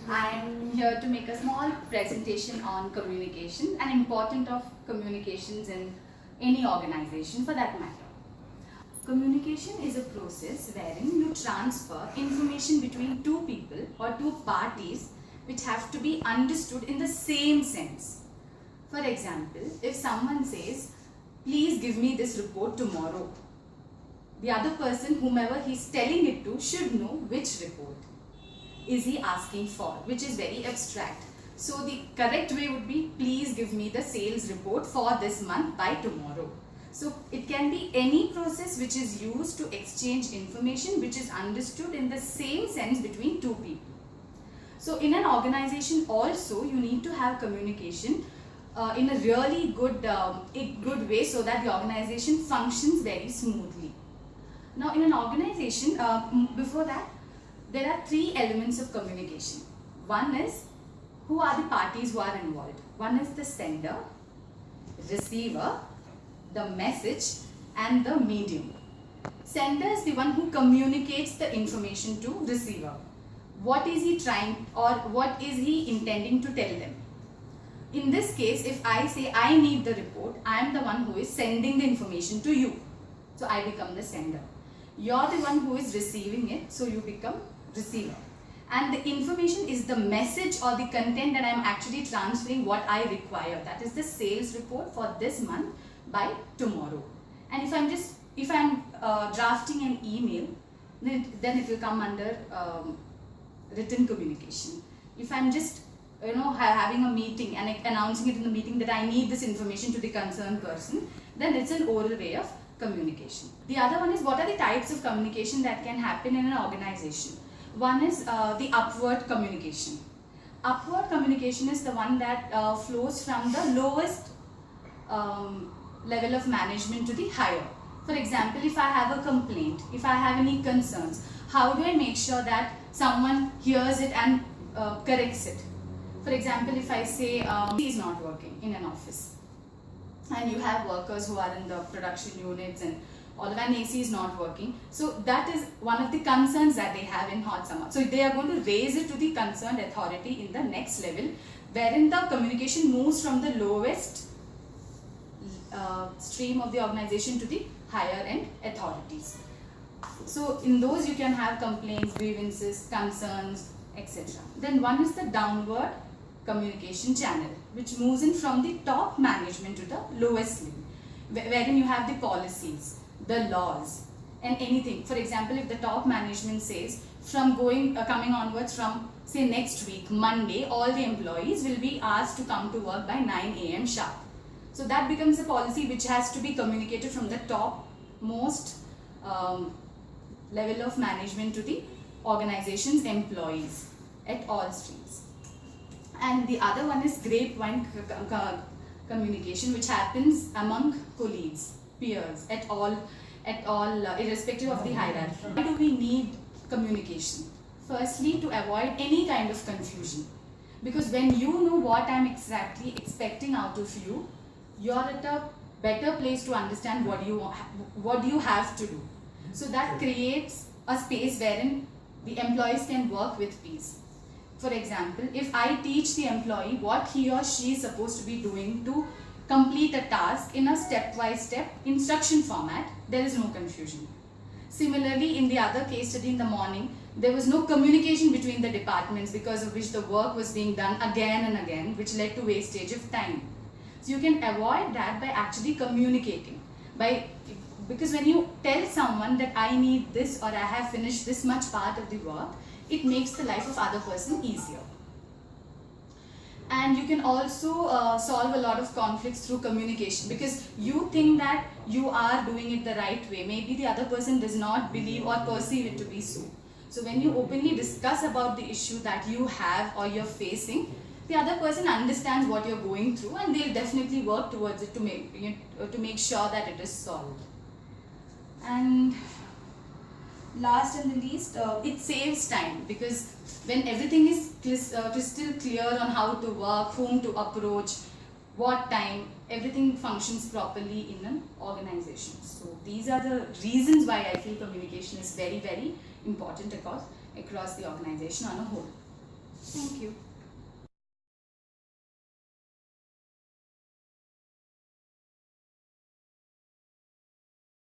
I am here to make a small presentation on communication and importance of communications in any organization for that matter. Communication is a process wherein you transfer information between two people or two parties which have to be understood in the same sense. For example, if someone says, please give me this report tomorrow, the other person, whomever he's telling it to, should know which report is he asking for, which is very abstract. So the correct way would be, please give me the sales report for this month by tomorrow. So it can be any process which is used to exchange information which is understood in the same sense between two people. So in an organization also you need to have communication in a really good way so that the organization functions very smoothly. Now in an organization, before that, there are three elements of communication. One is who are the parties who are involved. One is the sender, receiver, the message and the medium. Sender is the one who communicates the information to receiver. What is he trying or what is he intending to tell them? In this case, if I say I need the report, I am the one who is sending the information to you. So I become the sender. You're the one who is receiving it, so you become receiver. And the information is the message or the content that I am actually transferring what I require. That is the sales report for this month by tomorrow. And if I'm drafting an email, then it will come under written communication. If I'm just having a meeting and announcing it in the meeting that I need this information to the concerned person, then it's an oral way of communication. The other one is what are the types of communication that can happen in an organization. One is the upward communication. Upward communication is the one that flows from the lowest level of management to the higher. For example, if I have a complaint, if I have any concerns, how do I make sure that someone hears it and corrects it? For example, if I say AC is not working in an office and you have workers who are in the production units and all of an AC is not working. So that is one of the concerns that they have in hot summer. So they are going to raise it to the concerned authority in the next level, wherein the communication moves from the lowest stream of the organization to the higher end authorities. So in those you can have complaints, grievances, concerns, etc. Then one is the downward communication channel, which moves in from the top management to the lowest level, wherein you have the policies, the laws and anything. For example, if the top management says from coming onwards from say next week, Monday, all the employees will be asked to come to work by 9 AM sharp. So that becomes a policy which has to be communicated from the top most level of management to the organization's employees at all streams. And the other one is grapevine communication, which happens among colleagues, peers, at all, irrespective of the hierarchy. Why do we need communication? Firstly, to avoid any kind of confusion. Because when you know what I'm exactly expecting out of you, you're at a better place to understand what you have to do. So that creates a space wherein the employees can work with peace. For example, if I teach the employee what he or she is supposed to be doing to complete a task in a step-by-step instruction format, there is no confusion. Similarly, in the other case study in the morning, there was no communication between the departments because of which the work was being done again and again, which led to wastage of time. So you can avoid that by actually communicating. Because when you tell someone that I need this or I have finished this much part of the work, it makes the life of other person easier. And you can also solve a lot of conflicts through communication, because you think that you are doing it the right way. Maybe the other person does not believe or perceive it to be so. So when you openly discuss about the issue that you have or you're facing, the other person understands what you're going through and they'll definitely work towards it to make sure that it is solved. And last and the least, it saves time, because when everything is crystal clear on how to work, whom to approach, what time, everything functions properly in an organization. So these are the reasons why I feel communication is very, very important across the organization on a whole. Thank you. you.